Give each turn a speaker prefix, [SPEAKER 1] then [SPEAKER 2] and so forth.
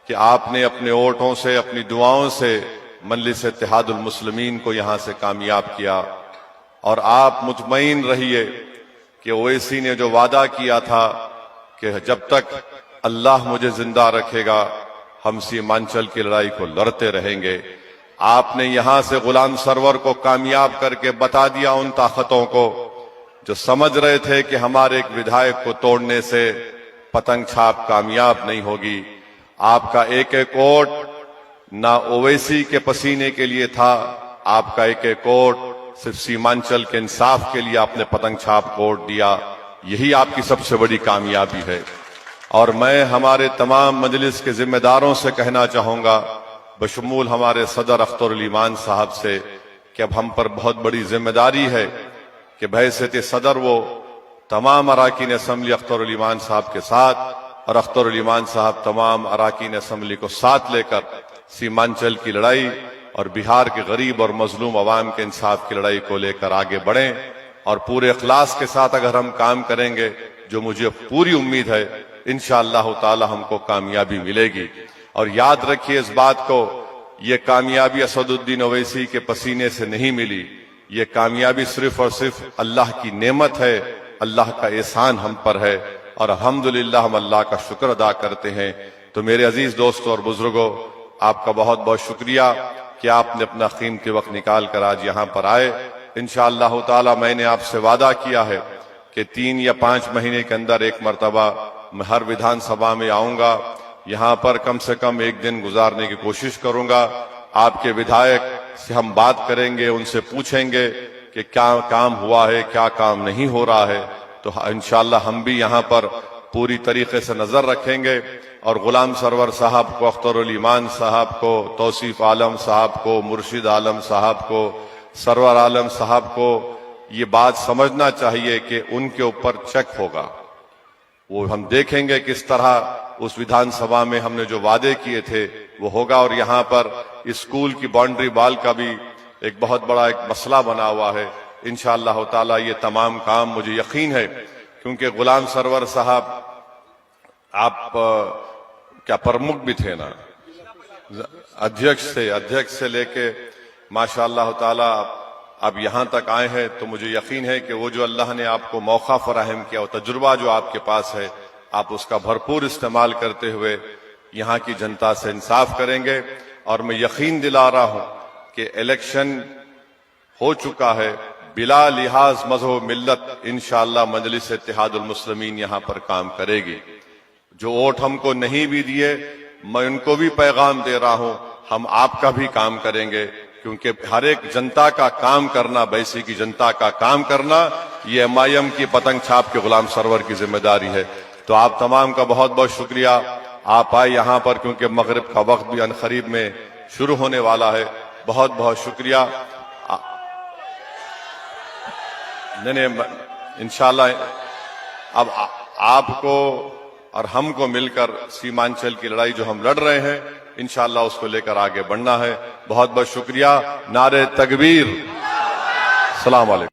[SPEAKER 1] کہ آپ نے اپنے ووٹوں سے، اپنی دعاؤں سے مجلس اتحاد المسلمین کو یہاں سے کامیاب کیا، اور آپ مطمئن رہیے کہ اویسی نے جو وعدہ کیا تھا کہ جب تک اللہ مجھے زندہ رکھے گا ہم سیمانچل کی لڑائی کو لڑتے رہیں گے، آپ نے یہاں سے غلام سرور کو کامیاب کر کے بتا دیا ان طاقتوں کو جو سمجھ رہے تھے کہ ہمارے ایک ودھائک کو توڑنے سے پتنگ چھاپ کامیاب نہیں ہوگی۔ آپ کا ایک ایک ووٹ نہ اویسی کے پسینے کے لیے تھا، آپ کا ایک ایک ووٹ صرف سیمانچل کے انصاف کے لیے آپ نے پتنگ چھاپ کو ووٹ دیا۔ یہی آپ کی سب سے بڑی کامیابی ہے۔ اور میں ہمارے تمام مجلس کے ذمہ داروں سے کہنا چاہوں گا، بشمول ہمارے صدر اختر علی ایمان صاحب سے، کہ اب ہم پر بہت بڑی ذمہ داری ہے کہ بحیثیت صدر وہ تمام اراکین اسمبلی اختر علی ایمان صاحب کے ساتھ، اور اختر علی ایمان صاحب تمام اراکین اسمبلی کو ساتھ لے کر سیمانچل کی لڑائی اور بہار کے غریب اور مظلوم عوام کے انصاف کی لڑائی کو لے کر آگے بڑھیں، اور پورے اخلاص کے ساتھ اگر ہم کام کریں گے، جو مجھے پوری امید ہے انشاءاللہ تعالی ہم کو کامیابی ملے گی۔ اور یاد رکھیے اس بات کو، یہ کامیابی اسد الدین اویسی کے پسینے سے نہیں ملی، یہ کامیابی صرف اور صرف اللہ کی نعمت ہے، اللہ کا احسان ہم پر ہے، اور الحمدللہ ہم اللہ کا شکر ادا کرتے ہیں۔ تو میرے عزیز دوستوں اور بزرگوں، آپ کا بہت بہت شکریہ کہ آپ نے اپنا قیمتی وقت نکال کر آج یہاں پر آئے۔ انشاءاللہ تعالی میں نے آپ سے وعدہ کیا ہے کہ 3 یا 5 مہینے کے اندر ایک مرتبہ میں ہر ویدھان سبھا میں آؤں گا، یہاں پر کم سے کم ایک دن گزارنے کی کوشش کروں گا۔ آپ کے ودھائک سے ہم بات کریں گے، ان سے پوچھیں گے کہ کیا کام ہوا ہے، کیا کام نہیں ہو رہا ہے، تو انشاءاللہ ہم بھی یہاں پر پوری طریقے سے نظر رکھیں گے، اور غلام سرور صاحب کو، اختر علی ایمان صاحب کو، توصیف عالم صاحب کو، مرشد عالم صاحب کو، سرور عالم صاحب کو یہ بات سمجھنا چاہیے کہ ان کے اوپر چیک ہوگا۔ وہ ہم دیکھیں گے کس طرح اس ویدھان سبھا میں ہم نے جو وعدے کیے تھے وہ ہوگا، اور یہاں پر اسکول کی باؤنڈری وال کا بھی ایک بہت بڑا ایک مسئلہ بنا ہوا ہے۔ انشاءاللہ تعالی یہ تمام کام مجھے یقین ہے، کیونکہ غلام سرور صاحب آپ کیا پرمکھ بھی تھے نا، ادھیکش سے لے کے ماشاءاللہ تعالی اب یہاں تک آئے ہیں، تو مجھے یقین ہے کہ وہ جو اللہ نے آپ کو موقع فراہم کیا، وہ تجربہ جو آپ کے پاس ہے، آپ اس کا بھرپور استعمال کرتے ہوئے یہاں کی جنتا سے انصاف کریں گے۔ اور میں یقین دلا رہا ہوں کہ الیکشن ہو چکا ہے، بلا لحاظ مذہب و ملت انشاءاللہ مجلس اتحاد المسلمین یہاں پر کام کرے گی۔ جو ووٹ ہم کو نہیں بھی دیے، میں ان کو بھی پیغام دے رہا ہوں، ہم آپ کا بھی کام کریں گے، کیونکہ ہر ایک جنتا کا کام کرنا، بیسی کی جنتا کا کام کرنا، یہ ایم کی پتنگ چھاپ کے غلام سرور کی ذمہ داری ہے۔ تو آپ تمام کا بہت بہت شکریہ، آپ آئے یہاں پر، کیونکہ مغرب کا وقت بھی عنقریب میں شروع ہونے والا ہے۔ بہت بہت شکریہ۔ نہیں انشاءاللہ اب آپ کو اور ہم کو مل کر سیمانچل کی لڑائی جو ہم لڑ رہے ہیں، انشاءاللہ اس کو لے کر آگے بڑھنا ہے۔ بہت بہت شکریہ۔ نعرہ تکبیر۔ السلام علیکم۔